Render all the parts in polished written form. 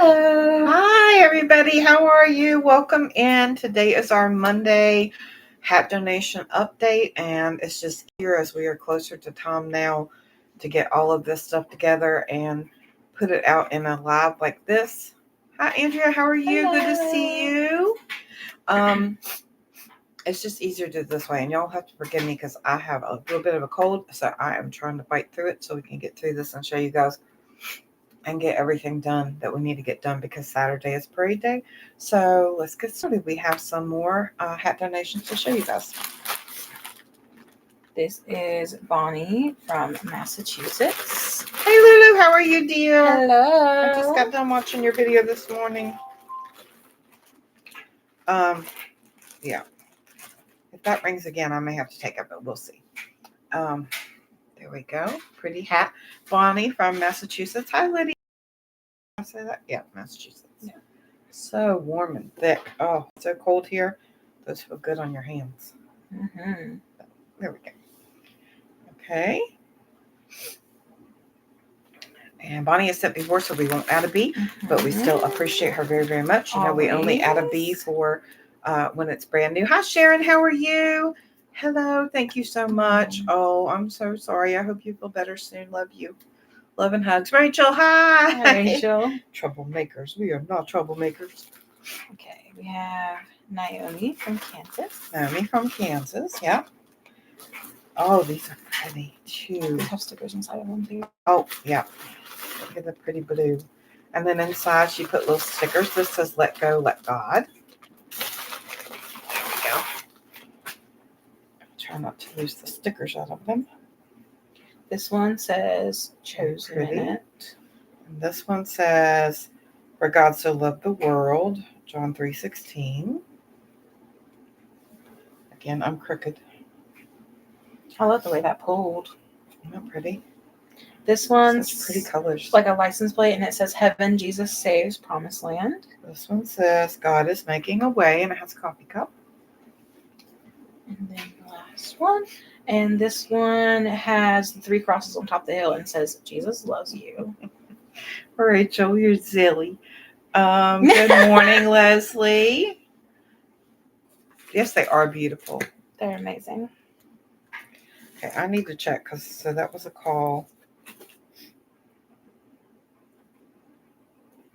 Hello. Hi, everybody. How are you? Welcome in. Today is our Monday hat donation update, and it's just here as we are closer to time now to get all of this stuff together and put it out in a live like this. Hi, Andrea. How are you? Hello. Good to see you. It's just easier to do this way, and y'all have to forgive me because I have a little bit of a cold, so I am trying to fight through it so we can get through this and show you guys and get everything done that we need to get done because Saturday is parade day. So let's get started. We have some more hat donations to show you guys. This is Bonnie from Massachusetts. Hey Lulu, how are you, dear? Hello. I just got done watching your video this morning. Yeah. If that rings again, I may have to take it, but we'll see. There we go. Pretty hat. Bonnie from Massachusetts. Hi, Lydia. Did I say that? Yeah, Massachusetts. Yeah. So warm and thick. Oh, it's so cold here. Those feel good on your hands. Mm-hmm. There we go. Okay. And Bonnie has sent before, so we won't add a B, but we still appreciate her very, very much. You know, we only add a B for when it's brand new. Hi, Sharon. How are you? Hello. Thank you so much. Oh, I'm so sorry. I hope you feel better soon. Love you. Love and hugs. Rachel, hi. Hi, Rachel. Troublemakers. We are not troublemakers. Okay, we have Naomi from Kansas. Naomi from Kansas. Yeah. Oh, these are pretty too. They have stickers inside of them too. Oh, yeah. Look at the pretty blue. And then inside she put little stickers. This says let go, let God. There we go. Try not to lose the stickers out of them. This one says chosen Pretty. in it. And this one says for God so loved the world, John 3:16. Again, I'm crooked. I love the way that pulled. Isn't that pretty? This one's Such pretty colors. like a license plate, and it says heaven, Jesus saves, promised land. This one says God is making a way, and it has a coffee cup. And then the last one. And this one has 3 crosses on top of the hill and says, Jesus loves you. Rachel, you're silly. Good morning, Leslie. Yes, they are beautiful. They're amazing. Okay, I need to check because so that was a call.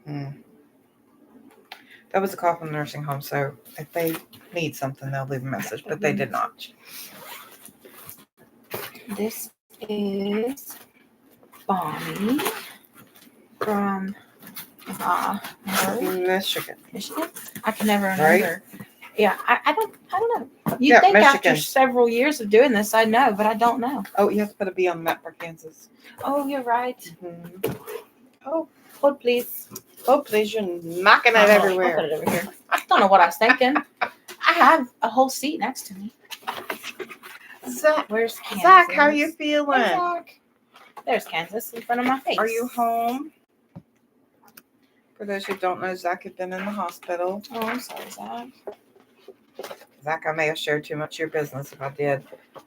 That was a call from the nursing home. So if they need something, they'll leave a message, but they did not. This is Bonnie from Michigan. Michigan. I can never remember. Right? Yeah, I don't know. You think Michigan. After several years of doing this, I know, but I don't know. Oh, you have to put a B on the map for Kansas. Oh, you're right. Mm-hmm. Oh, hold please. Oh, please, you're knocking it everywhere. I'll put it over here. I don't know what I was thinking. I have a whole seat next to me. Zach, where's Kansas? Zach, how are you feeling? Hey, Zach. There's Kansas in front of my face. Are you home? For those who don't know, Zach had been in the hospital. Oh, I'm sorry, Zach. Zach, I may have shared too much of your business. If I did,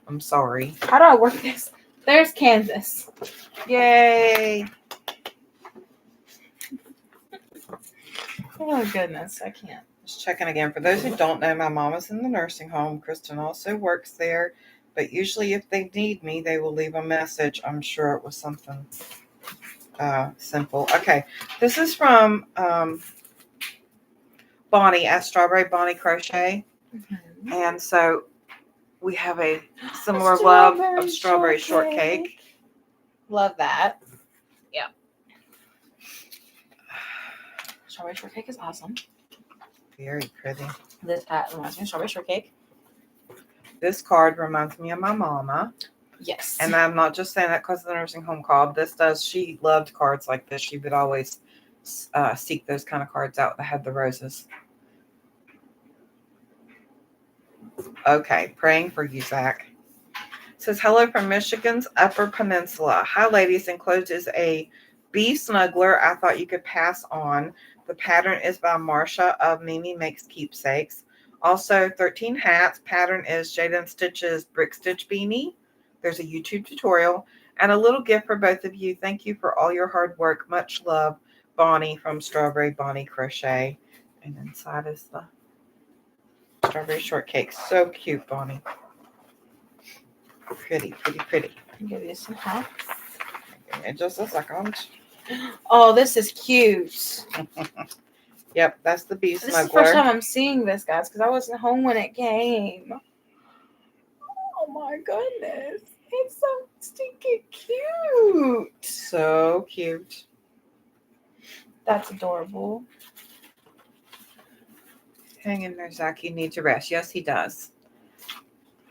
I'm sorry. How do I work this? There's Kansas. Yay. Oh, goodness. I can't. Just checking again. For those who don't know, my mom is in the nursing home. Kristen also works there. But usually if they need me, they will leave a message. I'm sure it was something simple. Okay. This is from Bonnie at Strawberry Bonnie Crochet. Mm-hmm. And so we have a similar love of strawberry shortcake. Love that. Yeah. Strawberry shortcake is awesome. Very pretty. This hat reminds me of strawberry shortcake. This card reminds me of my mama. Yes. And I'm not just saying that because of the nursing home call. She loved cards like this. She would always seek those kind of cards out that had the roses. Okay, praying for you, Zach. It says, hello from Michigan's Upper Peninsula. Hi, ladies. Enclosed is a bee snuggler I thought you could pass on. The pattern is by Marsha of Mimi Makes Keepsakes. Also, 13 hats. Pattern is Jaden Stitch's Brick Stitch Beanie. There's a YouTube tutorial. And a little gift for both of you. Thank you for all your hard work. Much love Bonnie from Strawberry Bonnie Crochet. And inside is the strawberry shortcake. So cute, Bonnie. Pretty, pretty, pretty. Give you some help. Give me just a second. Oh, this is cute. Yep, that's the bee This is the first time smuggler. I'm seeing this, guys, because I wasn't home when it came. Oh my goodness. It's so stinking cute. So cute. That's adorable. Hang in there, Zach. You need to rest. Yes, he does.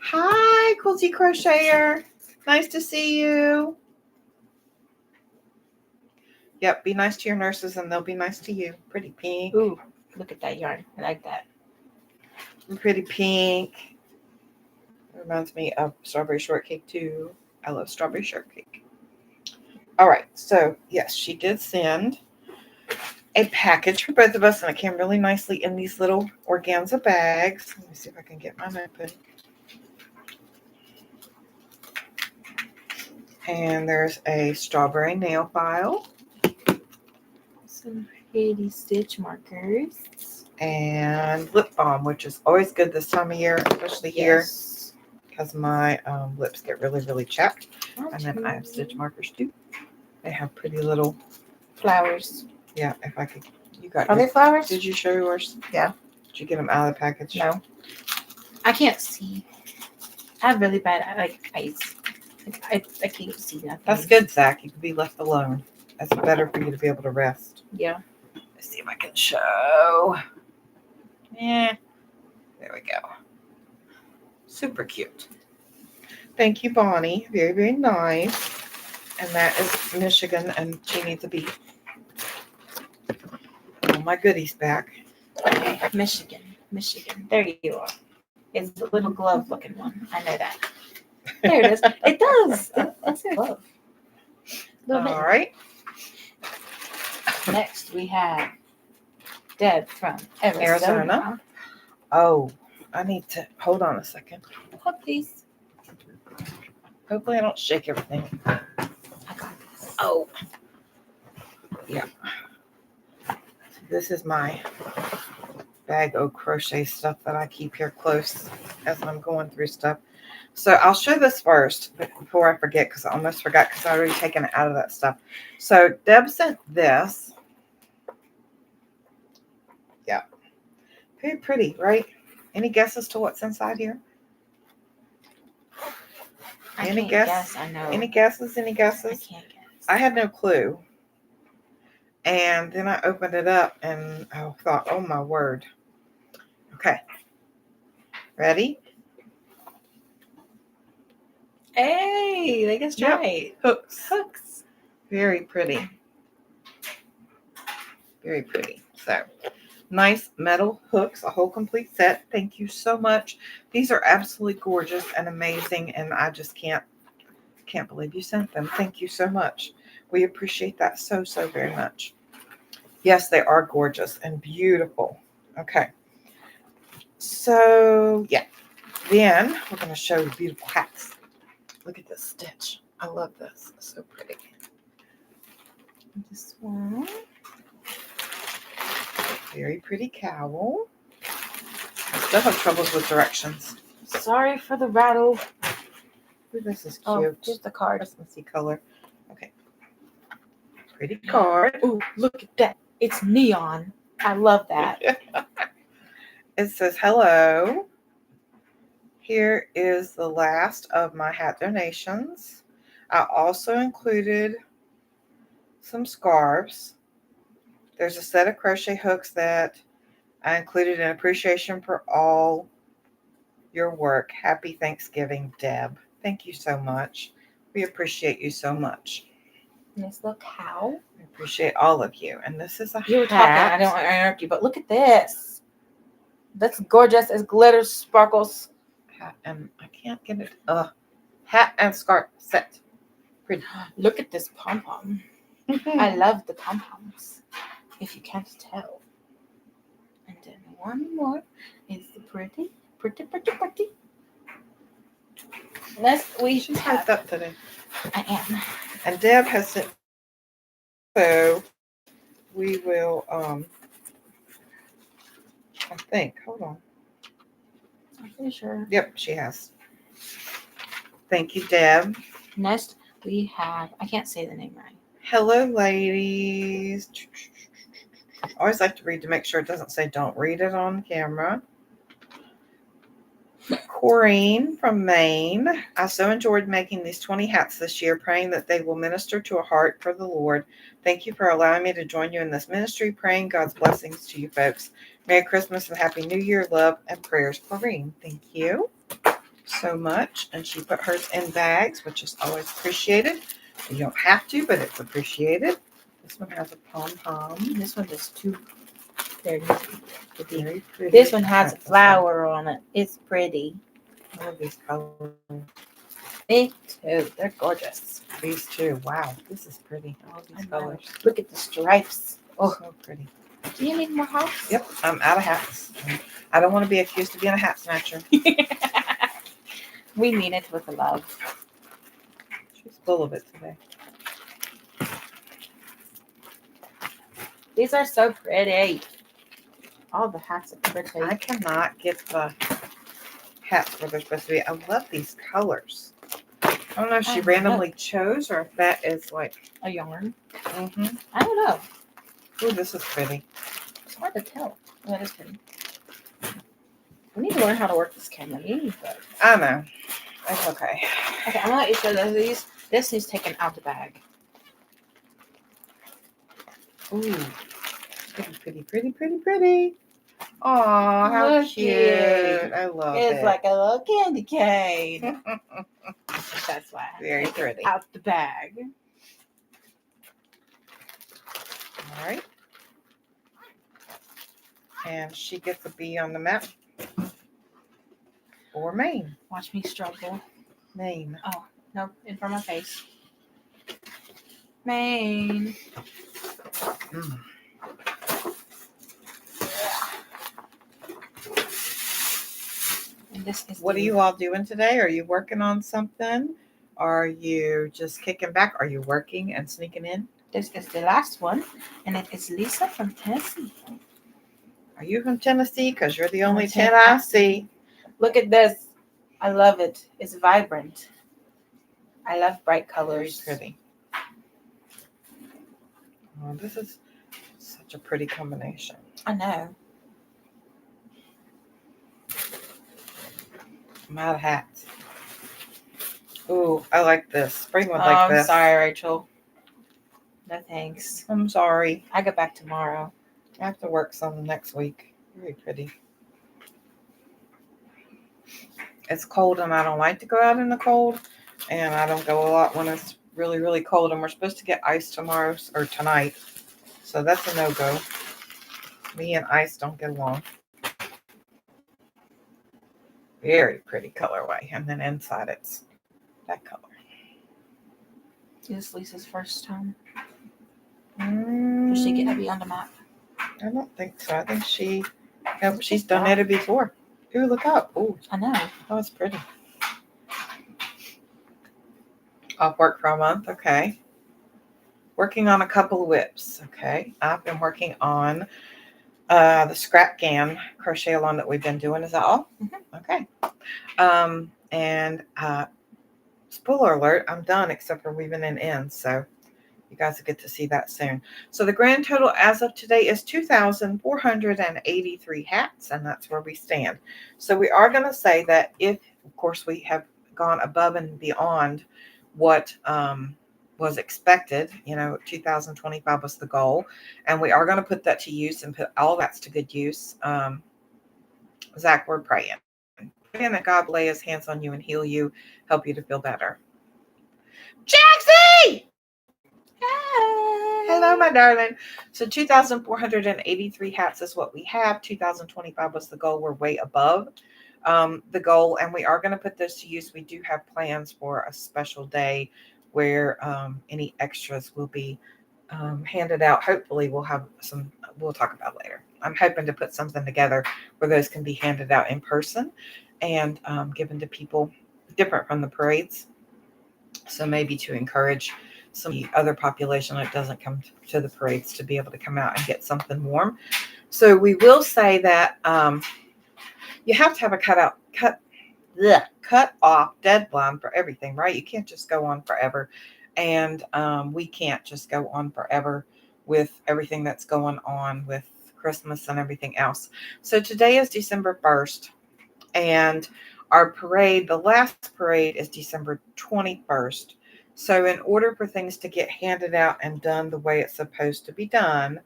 Hi, Quilty Crocheter. Nice to see you. Yep, be nice to your nurses and they'll be nice to you. Pretty pink. Ooh, look at that yarn. I like that. Pretty pink. It reminds me of strawberry shortcake too. I love strawberry shortcake. All right, so yes, she did send a package for both of us, and it came really nicely in these little organza bags. Let me see if I can get mine open. And there's a strawberry nail file. Some pretty stitch markers. And lip balm, which is always good this time of year, especially here, Yes. because my lips get really, really chapped. And then I have stitch markers too. They have pretty little Flowers. Yeah, if I could. You got Are your, they flowers? Did you show yours? Yeah. Did you get them out of the package? No. I can't see. I have really bad eyes. I can't see nothing. That's good, Zach. You can be left alone. That's better for you to be able to rest. Yeah. Let's see if I can show. Yeah. There we go. Super cute. Thank you, Bonnie. Very, very nice. And that is Michigan, and she needs a bee. All my goodies back. Okay, Michigan. There you are. It's the little glove looking one. I know that. There it is. It does. It's a glove. All right. Next we have Deb from Arizona. Oh, I need to hold on a second. Puppies. Hopefully I don't shake everything. I got this. Oh. Yeah. This is my bag of crochet stuff that I keep here close as I'm going through stuff. So I'll show this first before I forget, because I almost forgot because I already taken it out of that stuff. So Deb sent this. Yeah. Very pretty, right? Any guesses to what's inside here? Any guess? I know. Any guesses? I can't guess. I had no clue. And then I opened it up and I thought, oh my word. Okay. Ready? Hey, they guessed Yep. right. Hooks. Very pretty. Very pretty. So, nice metal hooks, a whole complete set. Thank you so much. These are absolutely gorgeous and amazing, and I just can't believe you sent them. Thank you so much. We appreciate that so, so very much. Yes, they are gorgeous and beautiful. Okay. So, yeah. Then we're going to show the beautiful hats. Look at this stitch. I love this. It's so pretty. This one. Very pretty cowl. I still have troubles with directions. Sorry for the rattle. Ooh, this is cute. Oh, just the card. Let's see color. Okay. Pretty card. Ooh, look at that. It's neon. I love that. It says, hello. Here is the last of my hat donations. I also included some scarves. There's a set of crochet hooks that I included in appreciation for all your work. Happy Thanksgiving, Deb. Thank you so much. We appreciate you so much. Nice little cow. We appreciate all of you. And this is a You were hat. talking. I don't want to interrupt you, but look at this. That's gorgeous. It glitters, sparkles. Hat, and I can't get it. Hat and scarf set. Pretty. Look at this pom pom. I love the pom poms. If you can't tell. And then one more is the pretty. She's hyped up today. I am. And Deb has sent. So we will, I think, hold on. I'm pretty sure. Yep, she has. Thank you, Deb. Next, we have, I can't say the name right. Hello, ladies. I always like to read to make sure it doesn't say don't read it on camera. Corrine from Maine. I so enjoyed making these 20 hats this year, praying that they will minister to a heart for the Lord. Thank you for allowing me to join you in this ministry, praying God's blessings to you folks. Merry Christmas and Happy New Year. Love and prayers, Corrine. Thank you so much. And she put hers in bags, which is always appreciated. You don't have to, but it's appreciated. This one has a pom-pom. This one is too pretty. Very pretty. This one has a flower on it. It's pretty. I love these colors. Me too. They're gorgeous. These two. Wow. This is pretty. All I these know. colors. Look at the stripes. Oh, so pretty. Do you need more hats? Yep. I'm out of hats. I don't want to be accused of being a hat snatcher. We mean it with love. She's full of it today. These are so pretty. All the hats are pretty. I cannot get the hats where they're supposed to be. I love these colors. I don't know if she randomly chose or if that is like A yarn. Mm-hmm. I don't know. Oh, this is pretty. It's hard to tell. Oh, that is pretty. We need to learn how to work this camera. But... I know. It's okay. Okay, I'm gonna let you show these. This is taken out the bag. Ooh. Pretty, pretty, pretty, pretty. Aw, how Look cute. it. I love It's it. like a little candy cane. That's why I Very take it pretty. out the bag. All right. And she gets a bee on the map. For Maine. Watch me struggle. Maine. Oh, no, in front of my face. Maine. Mm. And this is What are you all doing today? Are you working on something? Are you just kicking back? Are you working and sneaking in? This is the last one, and it is Lisa from Tennessee. Are you from Tennessee? Because you're the I'm only from 10 I see. Look at this. I love it. It's vibrant. I love bright Very colors. pretty. Oh, this is such a pretty combination. I know. I'm out of hats. Ooh, I like this. Spring would Oh, like I'm this. sorry, Rachel. No thanks. I'm sorry. I go back tomorrow. I have to work some next week. Very pretty. It's cold and I don't like to go out in the cold. And I don't go a lot when it's really, really cold. And we're supposed to get ice tomorrow or tonight. So that's a no-go. Me and ice don't get along. Very pretty colorway. And then inside it's that color. This is Lisa's first time. Mm, Did she get to be on the map? I don't think so. I think she's done it before. Ooh, look up. Ooh, I know. oh, it's pretty. Off work for a month. Okay. Working on a couple of whips. Okay. I've been working on the scrap GAN crochet along that we've been doing. Is that all? Mm-hmm. Okay. And spoiler alert, I'm done except for weaving in ends. So you guys will get to see that soon. So the grand total as of today is 2,483 hats, and that's where we stand. So we are going to say that if, of course, we have gone above and beyond what was expected, 2025 was the goal, and we are going to put that to use and put all that's to good use. Zach, we're praying that God lay his hands on you and heal you, help you to feel better. Jaxie! Hello, my darling. So 2,483 hats is what we have. 2025 was the goal. We're way above the goal, and we are going to put this to use. We do have plans for a special day where any extras will be handed out. Hopefully we'll have some, we'll talk about later. I'm hoping to put something together where those can be handed out in person and given to people different from the parades. So maybe to encourage some of the other population that doesn't come to the parades to be able to come out and get something warm. So we will say that you have to have a cut off deadline for everything, right? You can't just go on forever. And we can't just go on forever with everything that's going on with Christmas and everything else. So today is December 1st, and our parade, the last parade, is December 21st. So in order for things to get handed out and done the way it's supposed to be done,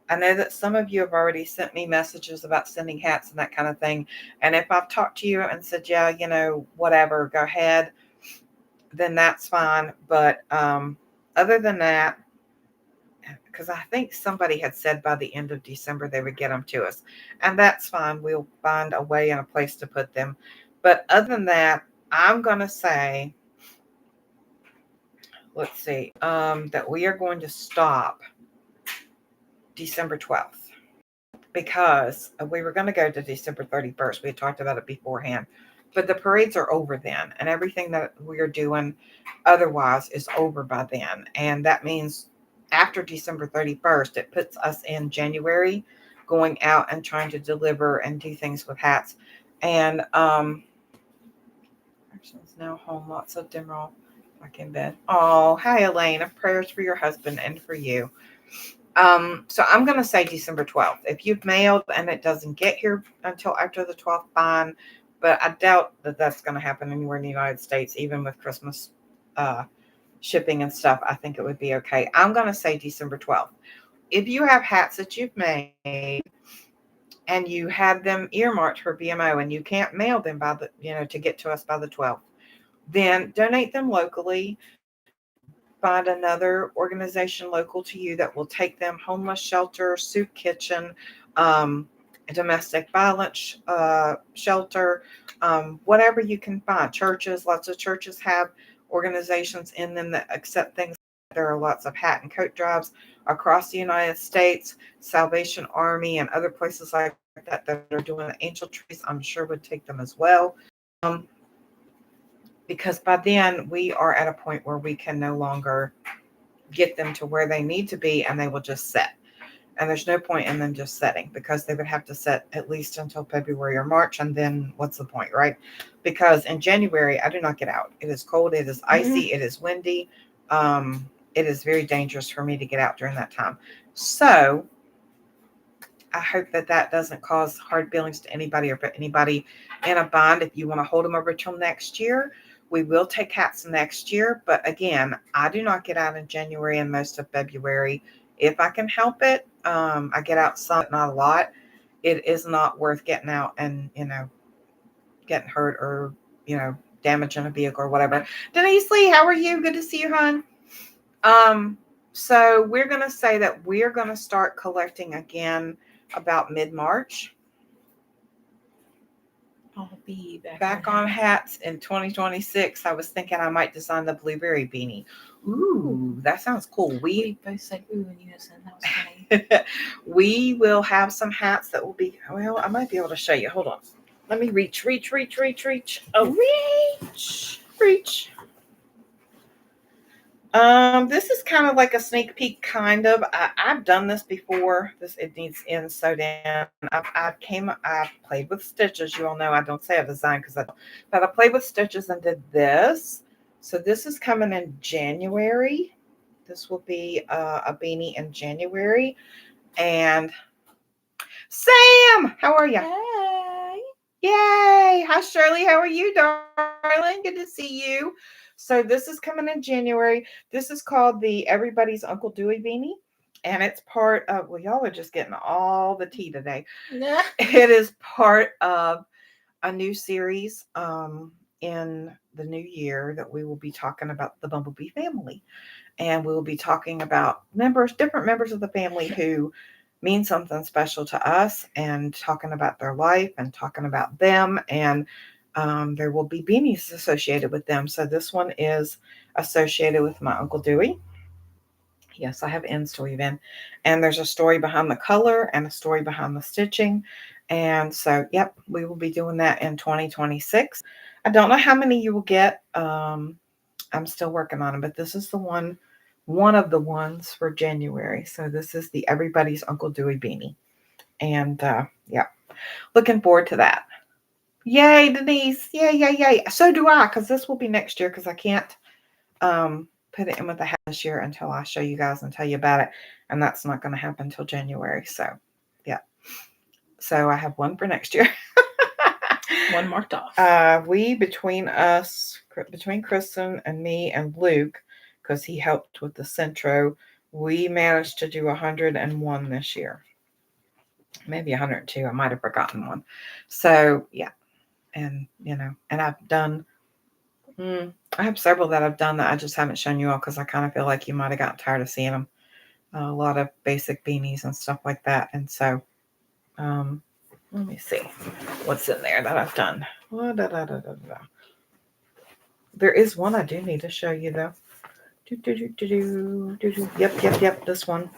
I know that some of you have already sent me messages about sending hats and that kind of thing. And if I've talked to you and said, yeah, whatever, go ahead, then that's fine. But other than that, because I think somebody had said by the end of December they would get them to us. And that's fine. We'll find a way and a place to put them. But other than that, I'm going to say, let's see, that we are going to stop December 12th. Because we were going to go to December 31st. We had talked about it beforehand. But the parades are over then. And everything that we are doing otherwise is over by then. And that means after December 31st, it puts us in January going out and trying to deliver and do things with hats. And Ashton's now home. Lots of them are all back in bed. Oh, hi, Elaine. Prayers for your husband and for you. So I'm going to say December 12th. If you've mailed and it doesn't get here until after the 12th, fine. But I doubt that that's going to happen anywhere in the United States, even with Christmas shipping and stuff. I think it would be okay. I'm going to say December 12th. If you have hats that you've made and you have them earmarked for BMO and you can't mail them by to get to us by the 12th, then donate them locally. Find another organization local to you that will take them. Homeless shelter, soup kitchen, domestic violence shelter, whatever you can find. Churches, lots of churches have organizations in them that accept things. There are lots of hat and coat drives across the United States. Salvation Army and other places like that are doing the angel trees, I'm sure would take them as well. Because by then we are at a point where we can no longer get them to where they need to be, and they will just set. And there's no point in them just setting, because they would have to set at least until February or March, and then what's the point, right? Because in January, I do not get out. It is cold, it is icy, it is windy. It is very dangerous for me to get out during that time. So I hope that doesn't cause hard feelings to anybody or put anybody in a bind. If you want to hold them over till next year, we will take hats next year. But again, I do not get out in January and most of February. If I can help it, I get out some, but not a lot. It is not worth getting out and, getting hurt or, damaging a vehicle or whatever. Denise Lee, how are you? Good to see you, hon. So we're going to say that we're going to start collecting again about mid-March. I'll be back on hats in 2026. I was thinking I might design the blueberry beanie. Ooh, that sounds cool. We both said ooh in unison. That was funny. We will have some hats that will be, well, I might be able to show you. Hold on. Let me reach. Oh, reach. This is kind of like a sneak peek, kind of. I've done this before. It needs ends sewed in. I played with stitches. You all know I don't say I designed but I played with stitches and did this. So this is coming in January. This will be a beanie in January. And Sam, how are you? Hey. Yay! Hi, Shirley. How are you, darling? Good to see you. So this is coming in January. This is called the Everybody's Uncle Dewey beanie. And it's part of, well, y'all are just getting all the tea today. Yeah. It is part of a new series in the new year that we will be talking about the Bumblebee family. And we will be talking about different members of the family who mean something special to us, and talking about their life and talking about them. And there will be beanies associated with them. So this one is associated with my Uncle Dewey. Yes, I have ends to weave in. And there's a story behind the color and a story behind the stitching. And so, yep, we will be doing that in 2026. I don't know how many you will get. I'm still working on them, but this is the one one of the ones for January. So this is the Everybody's Uncle Dewey beanie. And yeah, looking forward to that. Yay, Denise. Yay, yay, yay. So do I, because this will be next year because I can't put it in with the hat this year until I show you guys and tell you about it. And that's not going to happen until January. So yeah. So I have one for next year. One marked off. Between Kristen and me and Luke, because he helped with the Centro, we managed to do 101 this year. Maybe 102. I might have forgotten one. So yeah. And and I've done I have several that I've done that I just haven't shown you all because I kind of feel like you might have gotten tired of seeing them. A lot of basic beanies and stuff like that. And so let me see what's in there that I've done. There is one I do need to show you though. Yep, this one.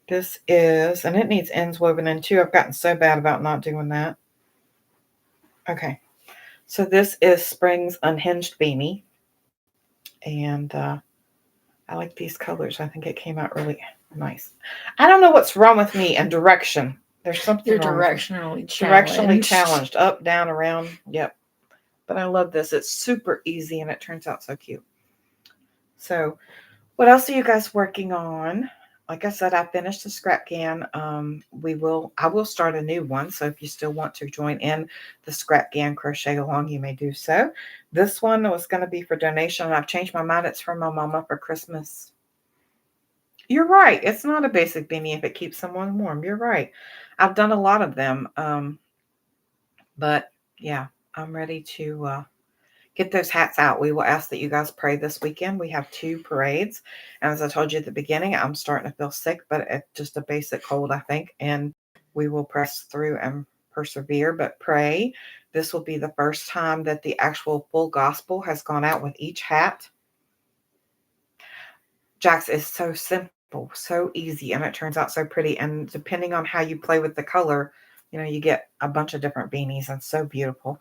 This is, and it needs ends woven in too. I've gotten so bad about not doing that. Okay. So this is Spring's Unhinged Beanie. And I like these colors. I think it came out really nice. I don't know what's wrong with me and direction. There's something You're wrong directionally challenged. challenged. Directionally challenged. Up, down, around. Yep. But I love this. It's super easy and it turns out so cute. So what else are you guys working on? Like I said, I finished the scrap can. I will start a new one. So if you still want to join in the scrap can crochet along, you may do so. This one was going to be for donation. And I've changed my mind. It's for my mama for Christmas. You're right. It's not a basic beanie if it keeps someone warm. You're right. I've done a lot of them. But yeah, I'm ready to get those hats out. We will ask that you guys pray this weekend. We have 2 parades. And as I told you at the beginning, I'm starting to feel sick, but it's just a basic cold, I think. And we will press through and persevere, but pray. This will be the first time that the actual full gospel has gone out with each hat. Jax is so simple, so easy, and it turns out so pretty. And depending on how you play with the color, you get a bunch of different beanies and so beautiful.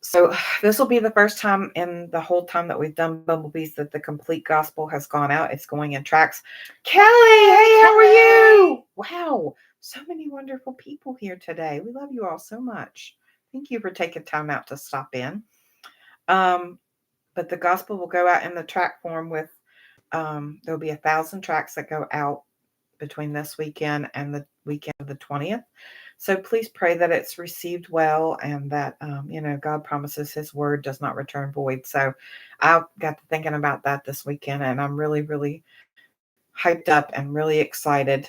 So this will be the first time in the whole time that we've done Bumblebees that the complete gospel has gone out. It's going in tracks. Kelly, hey, how are you? Wow, so many wonderful people here today. We love you all so much. Thank you for taking time out to stop in. But the gospel will go out in the track form with, there'll be 1,000 tracks that go out between this weekend and the weekend of the 20th. So please pray that it's received well and that, God promises his word does not return void. So I got to thinking about that this weekend and I'm really, really hyped up and really excited.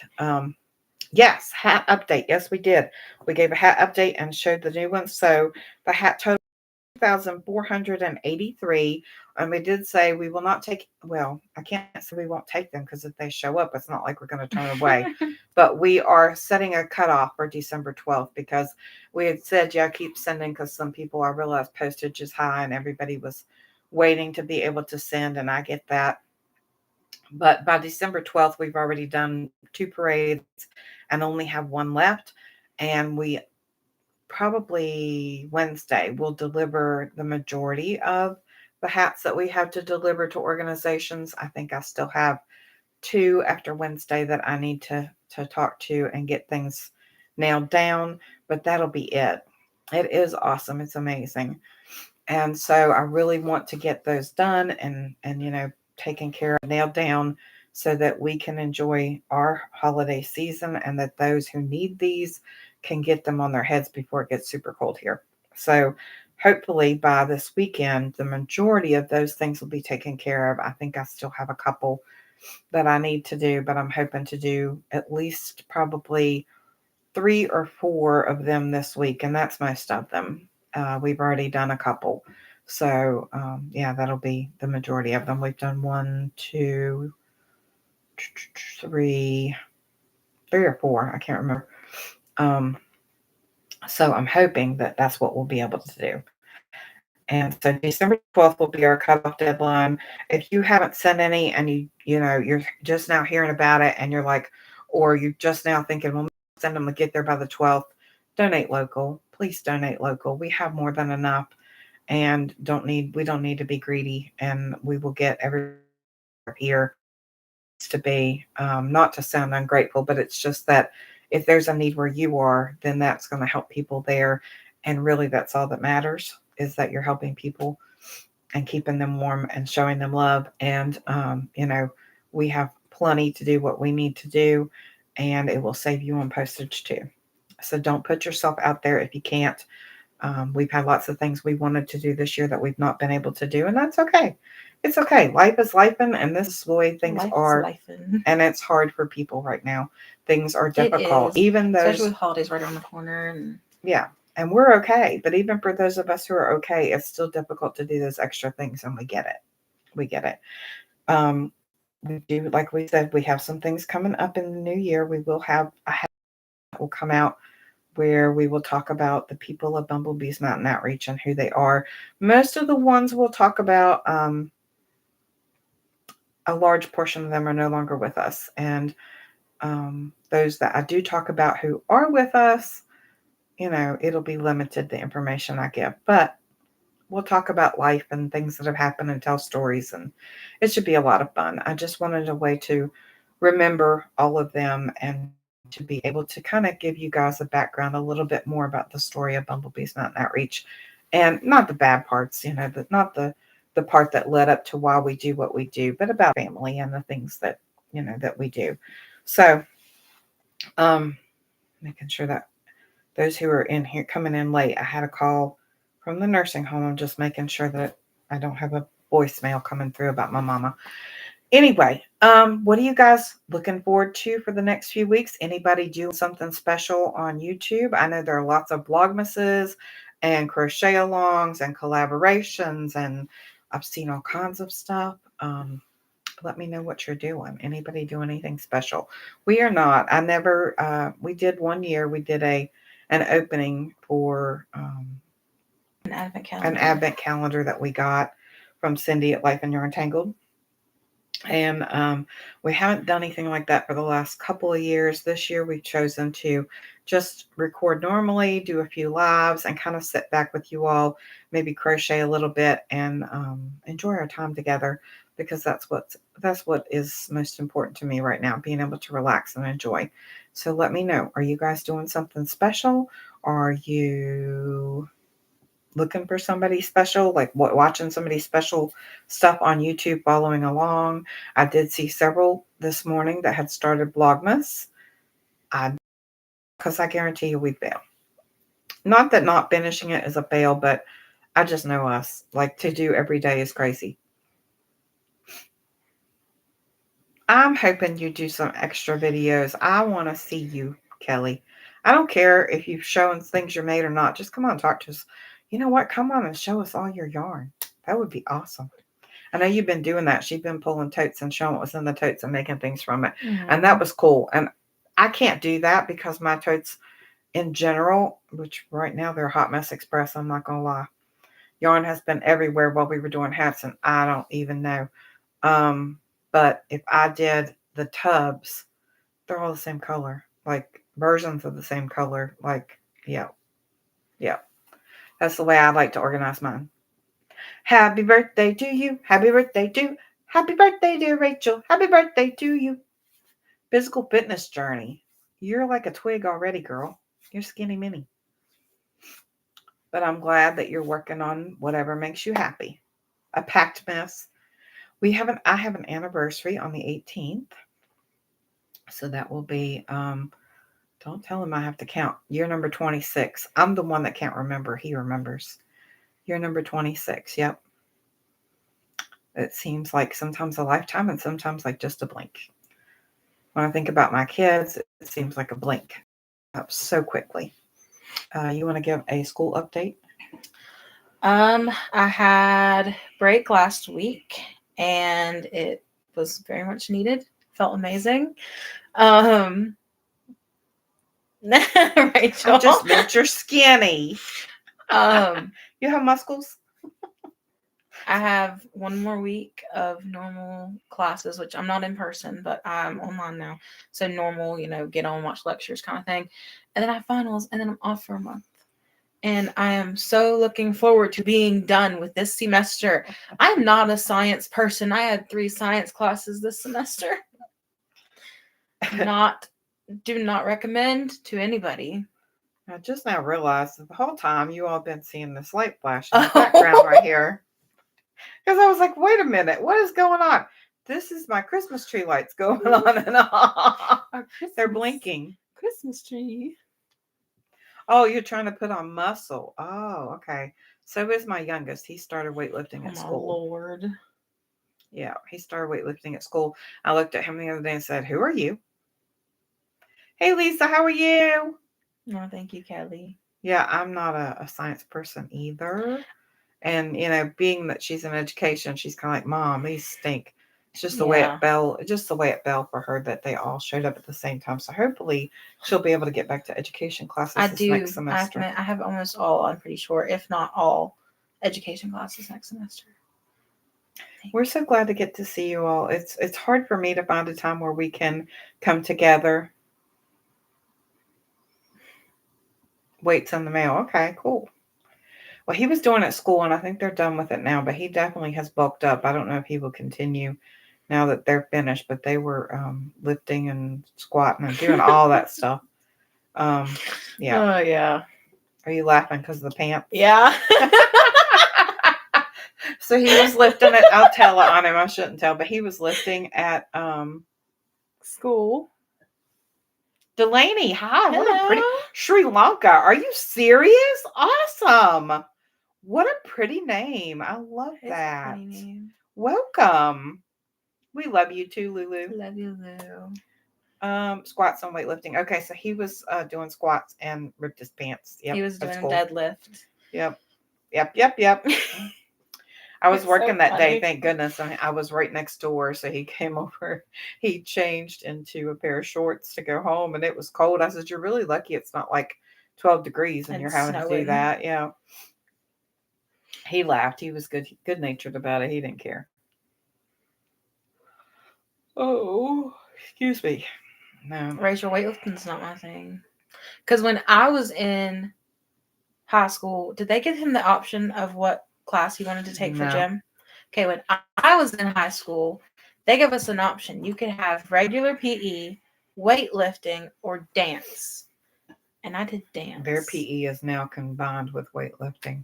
Yes, hat update. Yes, we did. We gave a hat update and showed the new ones. So the hat total 2,483. And we did say we will not take, well, I can't say we won't take them because if they show up, it's not like we're going to turn away. But we are setting a cutoff for December 12th because we had said, yeah, keep sending because some people, I realized postage is high and everybody was waiting to be able to send. And I get that. But by December 12th, we've already done 2 parades and only have 1 left. And we probably Wednesday will deliver the majority of the hats that we have to deliver to organizations. I think I still have 2 after Wednesday that I need to talk to and get things nailed down, but that'll be it. It is awesome. It's amazing. And so I really want to get those done and taken care of, nailed down so that we can enjoy our holiday season and that those who need these can get them on their heads before it gets super cold here. So hopefully by this weekend, the majority of those things will be taken care of. I think I still have a couple that I need to do, but I'm hoping to do at least probably 3 or 4 of them this week. And that's most of them. We've already done a couple. So yeah, that'll be the majority of them. We've done 1, 2, 3 or 4. I can't remember. So I'm hoping that that's what we'll be able to do. And so December 12th will be our cutoff deadline. If you haven't sent any and you're just now hearing about it and you're like, or you're just now thinking, well, send them to get there by the 12th, donate local. Please donate local. We have more than enough and we don't need to be greedy and we will get every here to be, not to sound ungrateful, but it's just that if there's a need where you are, then that's going to help people there. And really, that's all that matters, is that you're helping people and keeping them warm and showing them love. And, we have plenty to do what we need to do, and it will save you on postage too. So don't put yourself out there if you can't. We've had lots of things we wanted to do this year that we've not been able to do, and that's okay. It's okay. Life is lifing, and this is the way things Life are. is lifing. And it's hard for people right now. Things are It difficult. is, Even those, especially with holidays right around the corner. And yeah, and we're okay. But even for those of us who are okay, it's still difficult to do those extra things, and we get it. We get it. We do, like we said, we have some things coming up in the new year. We will have a hat that will come out where we will talk about the people of Bumblebee's Mountain Outreach and who they are. Most of the ones we'll talk about, a large portion of them are no longer with us. And those that I do talk about who are with us, it'll be limited, the information I give. But we'll talk about life and things that have happened and tell stories. And it should be a lot of fun. I just wanted a way to remember all of them and to be able to kind of give you guys a background a little bit more about the story of Bumblebee's Mountain Outreach, and not the bad parts, not the part that led up to why we do what we do, but about family and the things that that we do. So making sure that those who are in here coming in late, I had a call from the nursing home. I'm just making sure that I don't have a voicemail coming through about my mama. Anyway, what are you guys looking forward to for the next few weeks? Anybody do something special on YouTube? I know there are lots of Vlogmases and crochet alongs and collaborations, and I've seen all kinds of stuff. Let me know what you're doing. Anybody do anything special? We are not. I never. We did one year. We did an opening for an advent calendar that we got from Cindy at Life and Yarn Tangled. And we haven't done anything like that for the last couple of years. This year we've chosen to just record normally, do a few lives, and kind of sit back with you all, maybe crochet a little bit, and enjoy our time together, because that's what is most important to me right now, being able to relax and enjoy. So let me know, are you guys doing something special? Are you looking for somebody special, like watching somebody special stuff on YouTube, following along? I did see several this morning that had started Vlogmas. Because I guarantee you we fail. Not that not finishing it is a fail, but I just know us. Like, to do every day is crazy. I'm hoping you do some extra videos. I want to see you, Kelly. I don't care if you've shown things you're made or not. Just come on, talk to us. You know what? Come on and show us all your yarn. That would be awesome. I know you've been doing that. She's been pulling totes and showing what was in the totes and making things from it. Mm-hmm. And that was cool. And I can't do that because my totes in general, which right now they're a hot mess express, I'm not going to lie. Yarn has been everywhere while we were doing hats, and I don't even know. But if I did the tubs, they're all the same color, like versions of the same color. Like, yeah. That's the way I like to organize mine. Happy birthday to you. Happy birthday to. Happy birthday, dear Rachel. Happy birthday to you. Physical fitness journey. You're like a twig already, girl. You're skinny mini. But I'm glad that you're working on whatever makes you happy. A packed mess. I have an anniversary on the 18th. So that will be, don't tell him I have to count. Year number 26. I'm the one that can't remember. He remembers. Year number 26. Yep. It seems like sometimes a lifetime and sometimes like just a blink. When I think about my kids, it seems like a blink up so quickly. You want to give a school update? I had break last week, and it was very much needed. Felt amazing. Rachel, I just meant you're skinny. You have muscles? I have one more week of normal classes, which I'm not in person, but I'm online now. So normal, get on, watch lectures kind of thing. And then I have finals, and then I'm off for a month. And I am so looking forward to being done with this semester. I'm not a science person. I had 3 science classes this semester. Do not recommend to anybody. I just now realized that the whole time you all been seeing this light flash in the background right here. Because I was like, wait a minute, what is going on? This is my Christmas tree lights going on and off. They're blinking. Christmas tree. Oh, you're trying to put on muscle. Oh, okay. So is my youngest. He started weightlifting at school. Oh, my Lord. Yeah, he started weightlifting at school. I looked at him the other day and said, who are you? Hey, Lisa, how are you? No, thank you, Kelly. Yeah, I'm not a science person either. And, being that she's in education, she's kind of like, Mom, these stink. It's just the way it fell for her that they all showed up at the same time. So hopefully she'll be able to get back to education classes next semester. I have almost all, I'm pretty sure, if not all, education classes next semester. We're so glad to get to see you all. It's hard for me to find a time where we can come together. Weights in the mail. Okay, cool. Well, he was doing it at school, and I think they're done with it now, but he definitely has bulked up. I don't know if he will continue now that they're finished, but they were lifting and squatting and doing all that stuff. Yeah. Oh, yeah. Are you laughing because of the pants? Yeah. So he was lifting it. I'll tell it on him. I shouldn't tell, but he was lifting at school. Delaney, hi. Hello. What a pretty Sri Lanka. Are you serious? Awesome. What a pretty name. I love that. A pretty name. Welcome. We love you too, Lulu. Love you, Lou. Squats and weightlifting. Okay, so he was doing squats and ripped his pants. Yep. He was doing deadlift. Yep. I was working that day, thank goodness. I was right next door, so he came over. He changed into a pair of shorts to go home, and it was cold. I said, you're really lucky it's not like 12 degrees and you're having to do that. Yeah. He laughed. He was good-natured about it. He didn't care. Oh, excuse me. No. Rachel, weightlifting's not my thing. Because when I was in high school, did they give him the option of what class he wanted to take for gym? Okay, when I was in high school, they gave us an option. You could have regular PE, weightlifting, or dance. And I did dance. Their PE is now combined with weightlifting.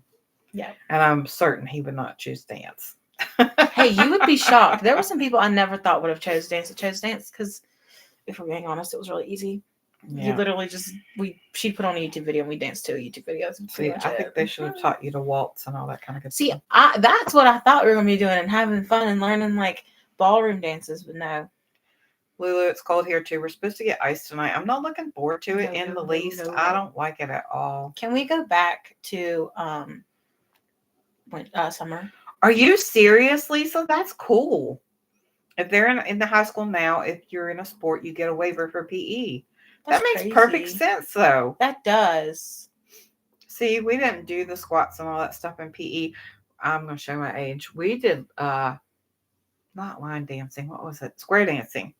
Yeah. And I'm certain he would not choose dance. Hey, you would be shocked. There were some people I never thought would have chose dance that chose dance because, if we're being honest, it was really easy. Yeah. You literally she'd put on a YouTube video and we danced to a YouTube video. See, I think they should have taught you to waltz and all that kind of good stuff. See, that's what I thought we were going to be doing and having fun and learning like ballroom dances, but no. Lulu, it's cold here too. We're supposed to get ice tonight. I'm not looking forward to it in the least. No. I don't like it at all. Can we go back to summer? Are you serious, Lisa? That's cool. If they're in the high school now, if you're in a sport, you get a waiver for PE. That makes perfect sense, though. That does. See, we didn't do the squats and all that stuff in PE. I'm going to show my age. We did not line dancing. What was it? Square dancing.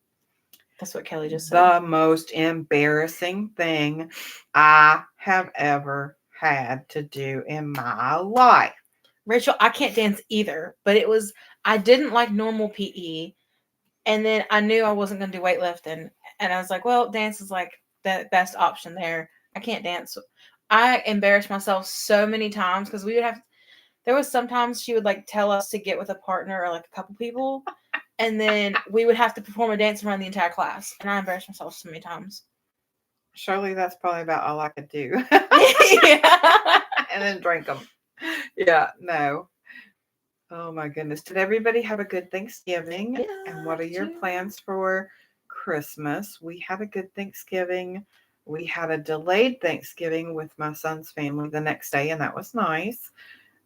That's what Kelly just said. The most embarrassing thing I have ever had to do in my life. Rachel, I can't dance either, but I didn't like normal PE. And then I knew I wasn't going to do weightlifting. And I was like, well, dance is like the best option there. I can't dance. I embarrassed myself so many times because there was sometimes she would like tell us to get with a partner or like a couple people. And then we would have to perform a dance around the entire class. And I embarrassed myself so many times. Surely that's probably about all I could do. Yeah. And then drink them. Yeah, no. Oh my goodness. Did everybody have a good Thanksgiving? Yeah, and what are your plans for Christmas? We had a good Thanksgiving. We had a delayed Thanksgiving with my son's family the next day, and that was nice.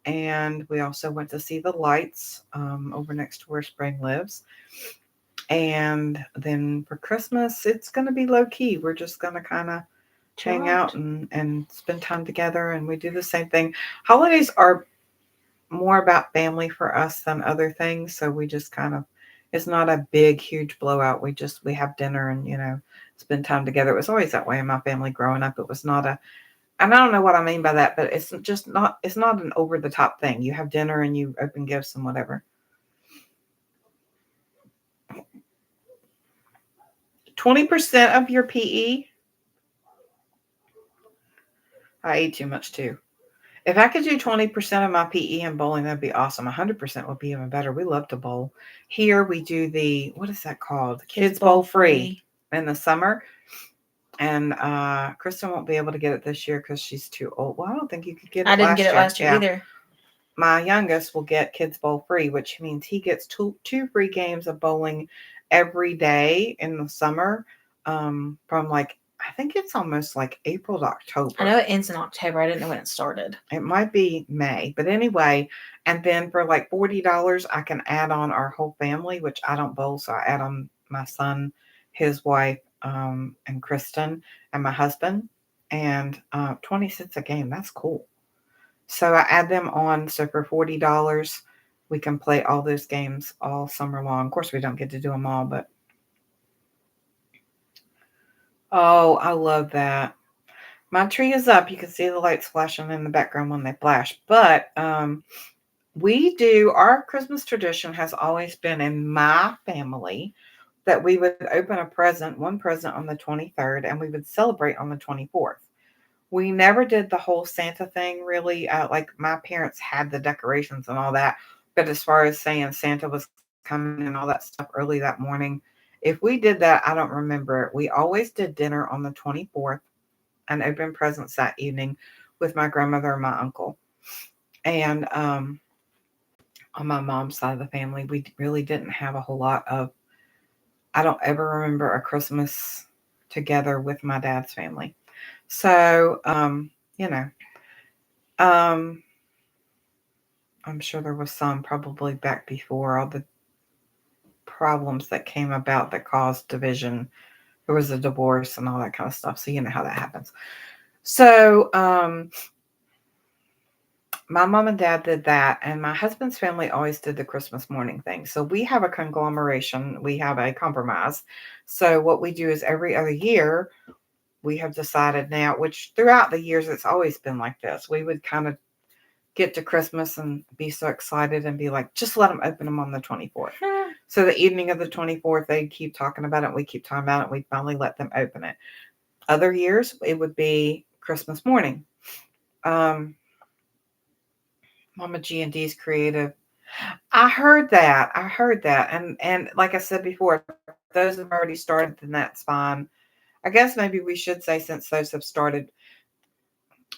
And we also went to see the lights over next to where Spring lives. And then for Christmas, it's going to be low key. We're just going to kind of hang out and spend time together. And we do the same thing. Holidays are more about family for us than other things. So we just kind of, it's not a big, huge blowout. We have dinner and, spend time together. It was always that way in my family growing up. It was not and I don't know what I mean by that, but it's not an over the top thing. You have dinner and you open gifts and whatever. 20% of your PE? I ate too much too. If I could do 20% of my PE in bowling, that'd be awesome. 100% would be even better. We love to bowl. Here we do the, what is that called? Kids Bowl Free in the summer. And Kristen won't be able to get it this year because she's too old. Well, I don't think you could get it I didn't last get it year. last year either. My youngest will get Kids Bowl Free, which means he gets two free games of bowling every day in the summer, from like, I think it's almost like April to October. I know it ends in October. I didn't know when it started. It might be May, but anyway, and then for like $40, I can add on our whole family, which I don't bowl, so I add on my son, his wife, and Kristen, and my husband, and 20 cents a game. That's cool. So I add them on. So for $40, we can play all those games all summer long. Of course, we don't get to do them all, but oh, I love that. My tree is up. You can see the lights flashing in the background when they flash. But we do, our Christmas tradition has always been in my family that we would open one present on the 23rd, and we would celebrate on the 24th. We never did the whole Santa thing really. Like my parents had the decorations and all that. But as far as saying Santa was coming and all that stuff early that morning, if we did that, I don't remember it. We always did dinner on the 24th and open presents that evening with my grandmother and my uncle. And on my mom's side of the family, we really didn't have a whole lot of, I don't ever remember a Christmas together with my dad's family. So, you know, um, I'm sure there was some probably back before all the problems that came about that caused division. There was a divorce and all that kind of stuff. So, you know how that happens. So, my mom and dad did that, and my husband's family always did the Christmas morning thing. So we have a conglomeration, we have a compromise. So what we do is every other year, we have decided now, which throughout the years it's always been like this. We would kind of get to Christmas and be so excited and be like, just let them open them on the 24th. So the evening of the 24th, they keep talking about it. We keep talking about it. We finally let them open it. Other years, it would be Christmas morning. Mama G and D's creative. I heard that. And like I said before, if those have already started, then that's fine. I guess maybe we should say since those have started.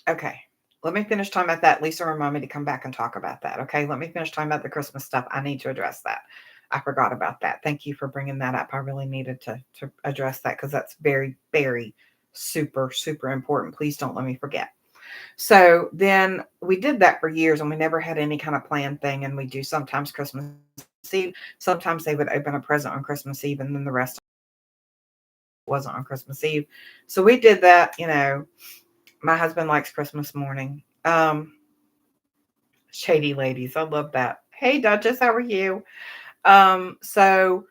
Okay. Let me finish talking about that. Lisa reminded me to come back and talk about that. Okay. Let me finish talking about the Christmas stuff. I need to address that. I forgot about that. Thank you for bringing that up. I really needed to address that because that's very, very super, super important. Please don't let me forget. So then we did that for years and we never had any kind of planned thing. And we do sometimes Christmas Eve. Sometimes they would open a present on Christmas Eve and then the rest wasn't on Christmas Eve. So we did that, my husband likes Christmas morning. Shady ladies. I love that. Hey Duchess, how are you? So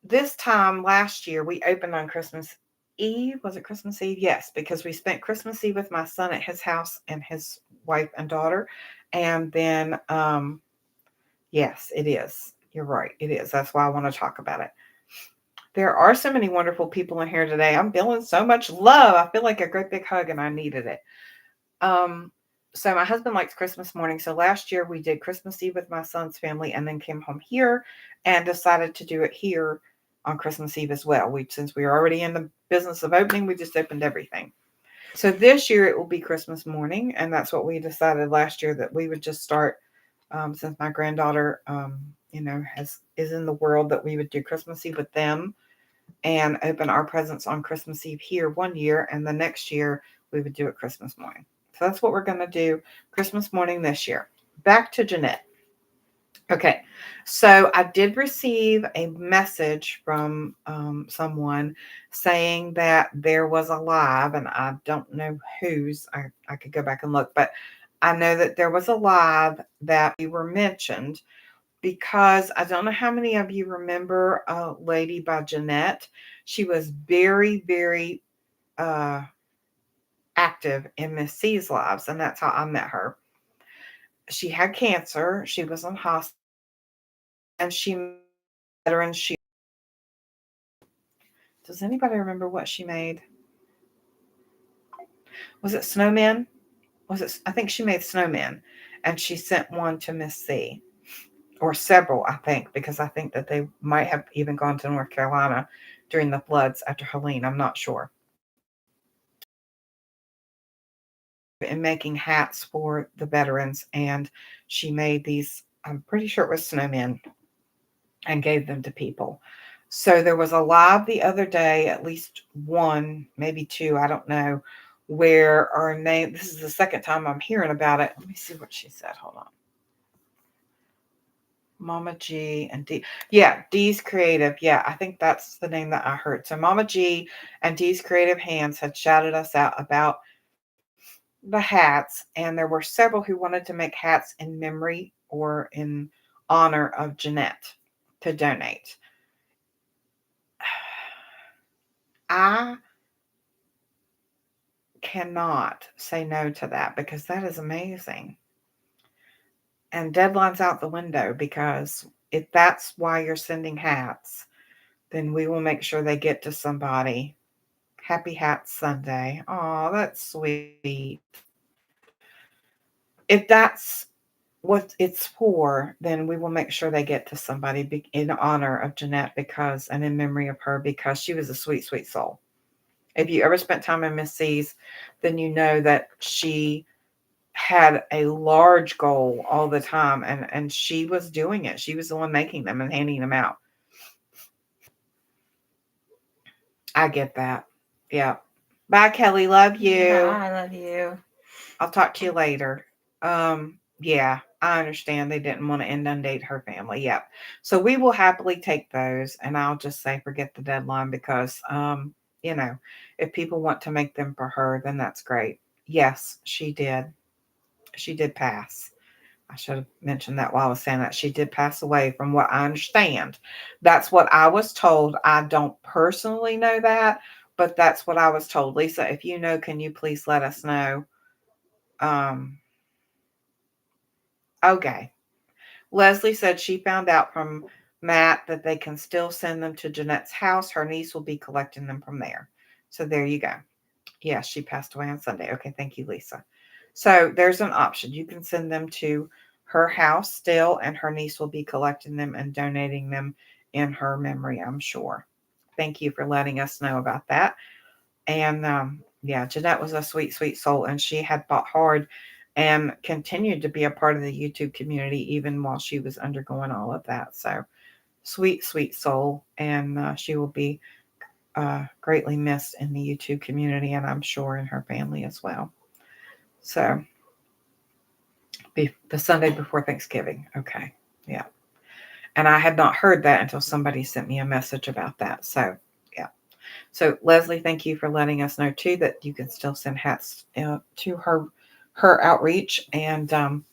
this time last year we opened on Christmas Eve. Was it Christmas Eve? Yes, because we spent Christmas Eve with my son at his house and his wife and daughter. And then, yes, it is. You're right. It is. That's why I want to talk about it. There are so many wonderful people in here today. I'm feeling so much love. I feel like a great big hug and I needed it. So my husband likes Christmas morning. So last year we did Christmas Eve with my son's family and then came home here and decided to do it here on Christmas Eve as well. Since we were already in the business of opening, we just opened everything. So this year it will be Christmas morning. And that's what we decided last year, that we would just start, since my granddaughter, is in the world, that we would do Christmas Eve with them and open our presents on Christmas Eve here one year. And the next year we would do it Christmas morning. So that's what we're going to do Christmas morning this year. Back to Jeanette. Okay, so I did receive a message from someone saying that there was a live, and I don't know whose. I could go back and look, but I know that there was a live that we were mentioned because I don't know how many of you remember a lady by Jeanette. She was very, very active in Miss C's lives, and that's how I met her. She had cancer. She was in hospital, and she met her, and Does anybody remember what she made? Was it snowmen? Was it? I think she made snowmen, and she sent one to Miss C, or several, I think, because I think that they might have even gone to North Carolina during the floods after Helene. I'm not sure. In making hats for the veterans, and she made these. I'm pretty sure it was snowmen, and gave them to people. So there was a live the other day, at least one, maybe two, I don't know, where our name, this is the second time I'm hearing about it. Let me see what she said. Hold on. Mama G and D. Yeah, D's Creative. Yeah, I think that's the name that I heard. So Mama G and D's Creative Hands had shouted us out about the hats, and there were several who wanted to make hats in memory or in honor of Jeanette to donate. I cannot say no to that because that is amazing. And deadline's out the window, because if that's why you're sending hats, then we will make sure they get to somebody. Happy Hats Sunday. Oh, that's sweet. If that's what it's for, then we will make sure they get to somebody in honor of Jeanette, because, and in memory of her, because she was a sweet, sweet soul. If you ever spent time in Miss C's, then you know that she had a large goal all the time, and she was doing it. She was the one making them and handing them out. I get that. Yeah. Bye, Kelly. Love you. I love you. I'll talk to you later. Yeah, I understand they didn't want to inundate her family. Yep. So we will happily take those, and I'll just say forget the deadline, because you know, if people want to make them for her, then that's great. Yes, she did. She did pass. I should have mentioned that while I was saying that. She did pass away, from what I understand. That's what I was told. I don't personally know that, but that's what I was told. Lisa, if you know, can you please let us know? Um, okay. Leslie said she found out from Matt that they can still send them to Jeanette's house. Her niece will be collecting them from there. So there you go. Yeah, she passed away on Sunday. Okay, thank you, Lisa. So there's an option. You can send them to her house still, and her niece will be collecting them and donating them in her memory, I'm sure. Thank you for letting us know about that. And yeah, Jeanette was a sweet, sweet soul, and she had fought hard and continued to be a part of the YouTube community even while she was undergoing all of that. So sweet, sweet soul, and she will be greatly missed in the YouTube community, and I'm sure in her family as well. So the Sunday before Thanksgiving. Okay. Yeah. And I had not heard that until somebody sent me a message about that. So, yeah. So, Leslie, thank you for letting us know, too, that you can still send hats to her outreach. And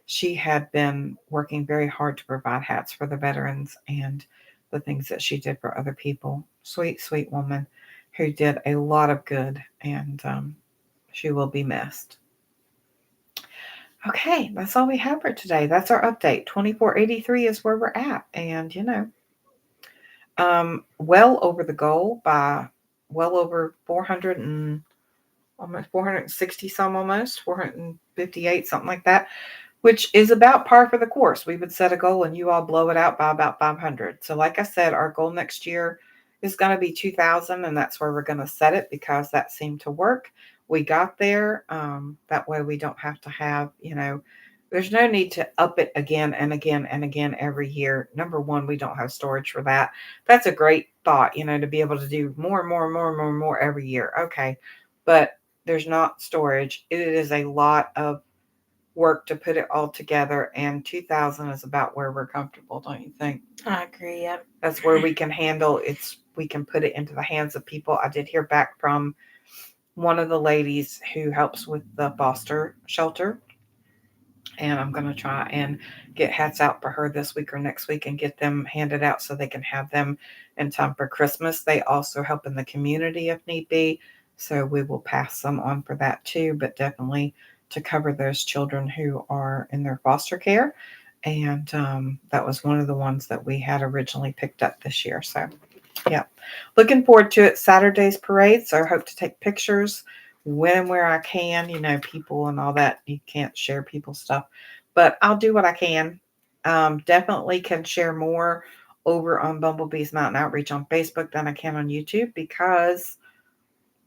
she had been working very hard to provide hats for the veterans and the things that she did for other people. Sweet, sweet woman who did a lot of good, and she will be missed. Okay, that's all we have for today. That's our update. 2483 is where we're at. And, well over the goal by well over 400 and almost 460 some, almost 458, something like that, which is about par for the course. We would set a goal and you all blow it out by about 500. So like I said, our goal next year is going to be 2000, and that's where we're going to set it, because that seemed to work. We got there. That way we don't have to have, there's no need to up it again and again and again every year. Number one, we don't have storage for that. That's a great thought, to be able to do more and more and more and more and more every year. Okay. But there's not storage. It is a lot of work to put it all together, and 2000 is about where we're comfortable, don't you think? I agree. Yep. That's where we can handle it. We can put it into the hands of people. I did hear back from one of the ladies who helps with the foster shelter, and I'm going to try and get hats out for her this week or next week and get them handed out so they can have them in time for Christmas. They also help in the community if need be, so we will pass some on for that too, but definitely to cover those children who are in their foster care. And that was one of the ones that we had originally picked up this year. So Yeah. Looking forward to it. Saturday's parade. So I hope to take pictures when and where I can. You know, people and all that. You can't share people's stuff, but I'll do what I can. Definitely can share more over on Bumblebee's Mountain Outreach on Facebook than I can on YouTube because,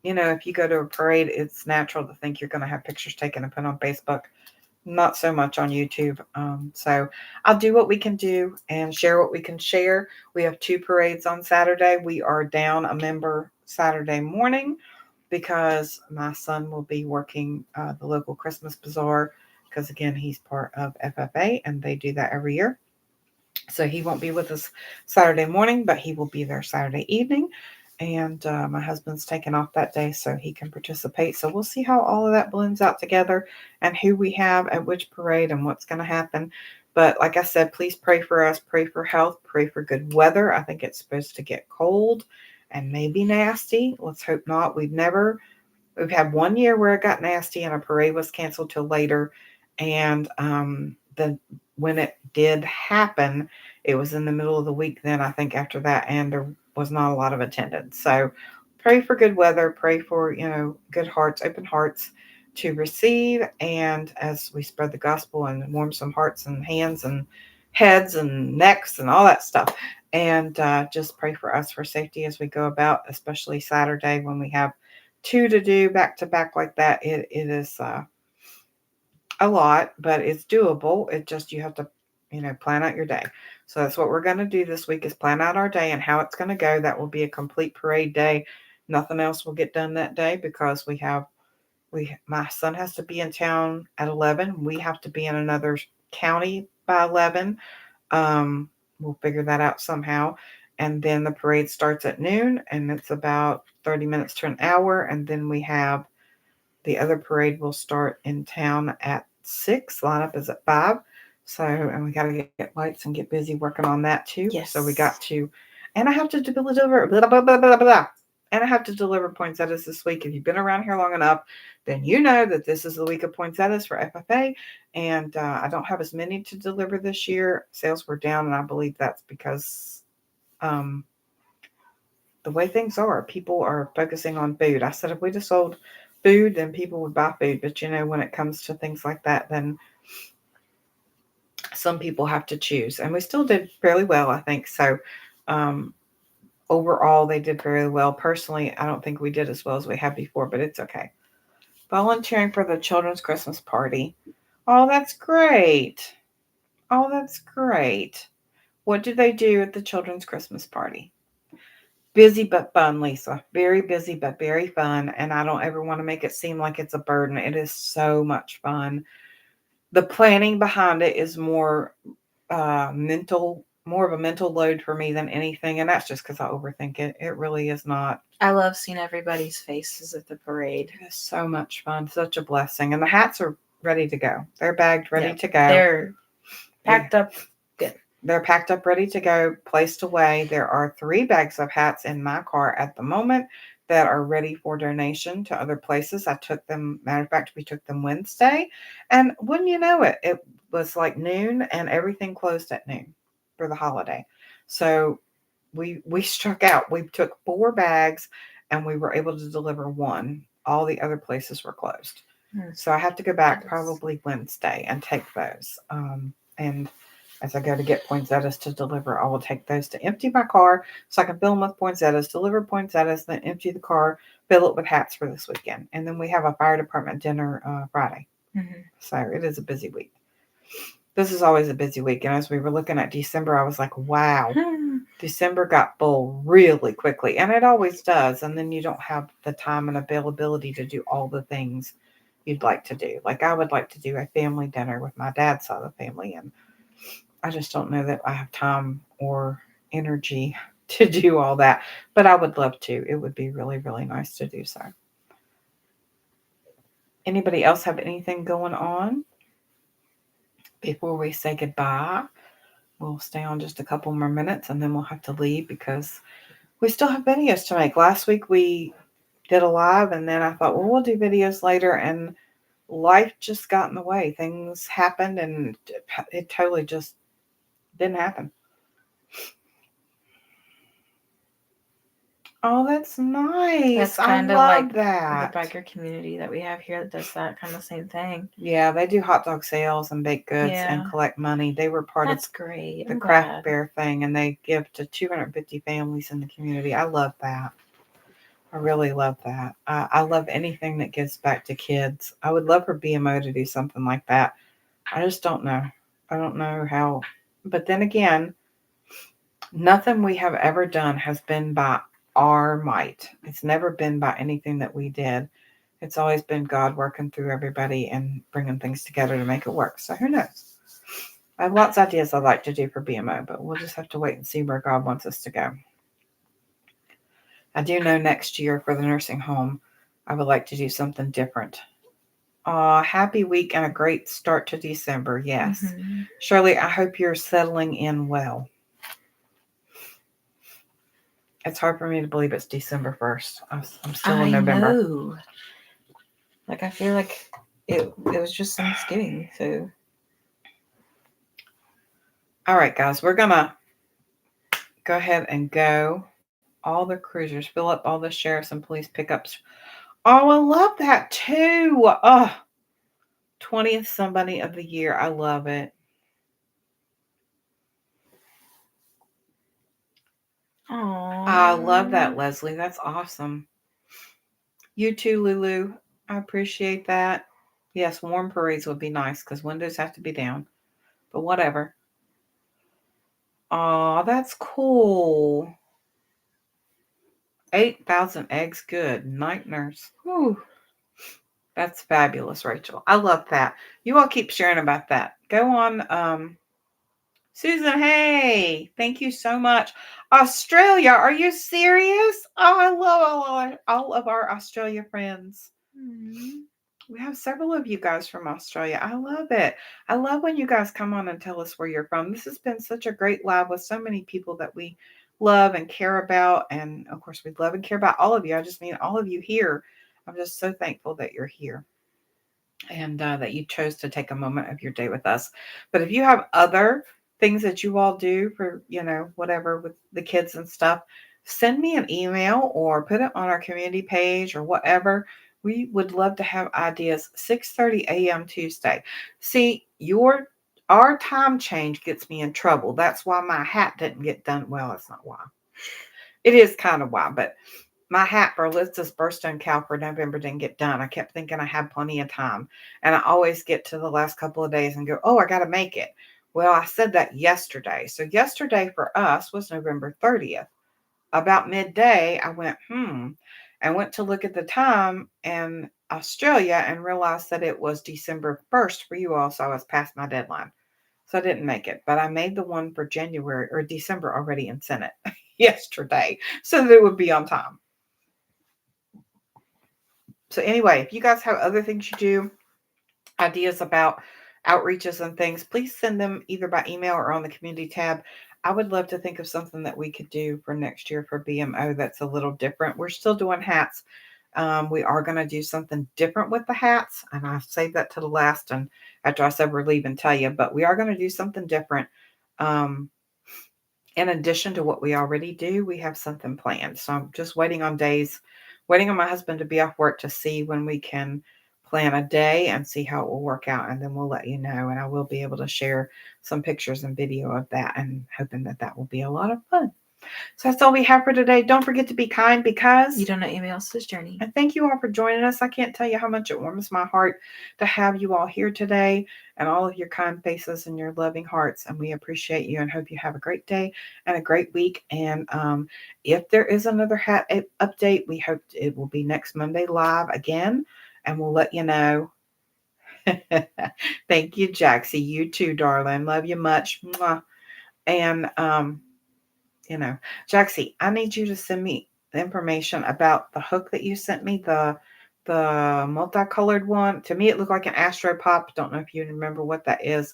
you know, if you go to a parade, it's natural to think you're going to have pictures taken and put on Facebook. Not so much on YouTube. So I'll do what we can do and share what we can share. We have 2 parades on Saturday. We are down a member Saturday morning because my son will be working the local Christmas bazaar because, again, he's part of FFA and they do that every year. So he won't be with us Saturday morning, but he will be there Saturday evening. And my husband's taking off that day so he can participate. So we'll see how all of that blends out together and who we have at which parade and what's going to happen. But like I said, please pray for us, pray for health, pray for good weather. I think it's supposed to get cold and maybe nasty. Let's hope not. We've had 1 year where it got nasty and a parade was canceled till later. And when it did happen, it was in the middle of the week then, I think, after that, and there was not a lot of attendance. So pray for good weather, pray for, you know, good hearts, open hearts to receive. And as we spread the gospel and warm some hearts and hands and heads and necks and all that stuff. And just pray for us for safety as we go about, especially Saturday when we have 2 to do back to back like that. It is a lot, but it's doable. It just, you have to, you know, plan out your day. So that's what we're going to do this week is plan out our day and how it's going to go. That will be a complete parade day. Nothing else will get done that day because my son has to be in town at 11. We have to be in another county by 11. We'll figure that out somehow. And then the parade starts at noon and it's about 30 minutes to an hour. And then we have the other parade will start in town at 6. Lineup is at 5. So, and we got to get lights and get busy working on that too. Yes. So we got to, and I have to deliver, blah, blah, blah, blah, blah. And I have to deliver poinsettias this week. If you've been around here long enough, then you know that this is the week of poinsettias for FFA. And I don't have as many to deliver this year. Sales were down, and I believe that's because the way things are, people are focusing on food. I said if we just sold food, then people would buy food. But, you know, when it comes to things like that, then some people have to choose. And we still did fairly well, I think. So, overall, they did very well. Personally, I don't think we did as well as we have before, but it's okay. Volunteering for the children's Christmas party. Oh, that's great. Oh, that's great. What do they do at the children's Christmas party? Busy but fun, Lisa. Very busy but very fun. And I don't ever want to make it seem like it's a burden. It is so much fun. The planning behind it is more more of a mental load for me than anything. And that's just because I overthink it. It really is not. I love seeing everybody's faces at the parade. It is so much fun. Such a blessing. And the hats are ready to go. They're bagged, ready to go. They're packed up. Good. They're packed up, ready to go, placed away. There are 3 bags of hats in my car at the moment that are ready for donation to other places. I took them, matter of fact, we took them Wednesday. And wouldn't you know it, it was like noon and everything closed at noon for the holiday. So we struck out. We took 4 bags and we were able to deliver 1. All the other places were closed. So I have to go back probably Wednesday and take those. And as I go to get poinsettias to deliver, I will take those to empty my car so I can fill them with poinsettias, deliver poinsettias, then empty the car, fill it with hats for this weekend. And then we have a fire department dinner Friday. Mm-hmm. So it is a busy week. This is always a busy week. And as we were looking at December, I was like, wow, December got full really quickly. And it always does. And then you don't have the time and availability to do all the things you'd like to do. Like I would like to do a family dinner with my dad's side of the family, and I just don't know that I have time or energy to do all that, but I would love to. It would be really, really nice to do so. Anybody else have anything going on before we say goodbye? We'll stay on just a couple more minutes and then we'll have to leave because we still have videos to make. Last week we did a live and then I thought, well, we'll do videos later, and life just got in the way. Things happened and it totally just didn't happen. Oh, that's nice. That's I kind of love like that. the biker community that we have here that does that kind of same thing. Yeah, they do hot dog sales and baked goods and Yeah. collect money. They were part That's of great. the I'm craft glad. bear thing, and they give to 250 families in the community. I love that. I really love that. I love anything that gives back to kids. I would love for BMO to do something like that. I just don't know. I don't know how. But then again, nothing we have ever done has been by our might. It's never been by anything that we did. It's always been God working through everybody and bringing things together to make it work. So who knows? I have lots of ideas I'd like to do for BMO, but we'll just have to wait and see where God wants us to go. I do know next year for the nursing home, I would like to do something different. Happy week and a great start to December. Yes. Mm-hmm. Shirley, I hope you're settling in well. It's hard for me to believe it's December 1st. I'm still in November. Know. Like I feel like it was just Thanksgiving, so All right, guys, we're going to go ahead and go. All the cruisers, fill up all the sheriffs and police pickups. Oh, I love that too. Oh, 20th somebody of the year. I love it. Aww. I love that, Leslie. That's awesome. You too, Lulu. I appreciate that. Yes, warm parades would be nice because windows have to be down. But whatever. Aw, that's cool. 8,000 eggs. Good. Night nurse. Whew. That's fabulous, Rachel. I love that. You all keep sharing about that. Go on. Susan, hey. Thank you so much. Australia, are you serious? Oh, I love all of our Australia friends. Mm-hmm. We have several of you guys from Australia. I love it. I love when you guys come on and tell us where you're from. This has been such a great live with so many people that we love and care about. And of course, we love and care about all of you. I just mean all of you here. I'm just so thankful that you're here and that you chose to take a moment of your day with us. But if you have other things that you all do for, whatever with the kids and stuff, send me an email or put it on our community page or whatever. We would love to have ideas. 6:30 a.m. Tuesday. See, our time change gets me in trouble. That's why my hat didn't get done. Well, that's not why. It is kind of why, but my hat for Lizzie's birthstone cowl for November didn't get done. I kept thinking I had plenty of time. And I always get to the last couple of days and go, oh, I got to make it. Well, I said that yesterday. So yesterday for us was November 30th. About midday, I went, and went to look at the time in Australia and realized that it was December 1st for you all. So I was past my deadline. So I didn't make it. But I made the one for January or December already and sent it yesterday so that it would be on time. So anyway, if you guys have other things you do, ideas about outreaches and things, please send them either by email or on the community tab. I would love to think of something that we could do for next year for BMO that's a little different. We're still doing hats. We are going to do something different with the hats, and I saved that to the last and after I said we're leaving, tell you, but we are going to do something different. In addition to what we already do, we have something planned. So I'm just waiting on my husband to be off work to see when we can plan a day and see how it will work out. And then we'll let you know. And I will be able to share some pictures and video of that and hoping that will be a lot of fun. So that's all we have for today. Don't forget to be kind because you don't know anybody else's journey. And thank you all for joining us. I can't tell you how much it warms my heart to have you all here today and all of your kind faces and your loving hearts. And we appreciate you and hope you have a great day and a great week. And if there is another hat update, we hope it will be next Monday live again. And we'll let you know. Thank you, Jaxie. You too, darling. Love you much. Mwah. And, Jaxie, I need you to send me the information about the hook that you sent me, the multicolored one. To me, it looked like an Astro Pop. Don't know if you remember what that is,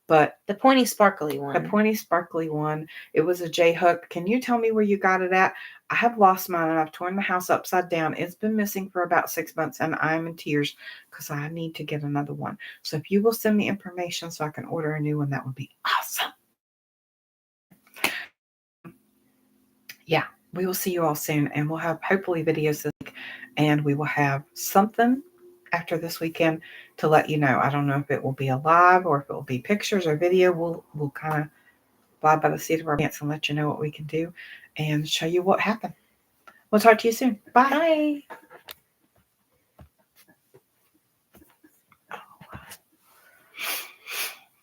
but the pointy sparkly one. The pointy sparkly one. It was a J hook. Can you tell me where you got it at? I have lost mine and I've torn the house upside down. It's been missing for about 6 months and I'm in tears because I need to get another one. So if you will send me information so I can order a new one, that would be awesome. Yeah. we will see you all soon, and we'll have hopefully videos this week, and we will have something after this weekend to let you know. I don't know if it will be a live or if it will be pictures or video. We'll kind of fly by the seat of our pants and let you know what we can do and show you what happened. We'll talk to you soon. Bye. Bye.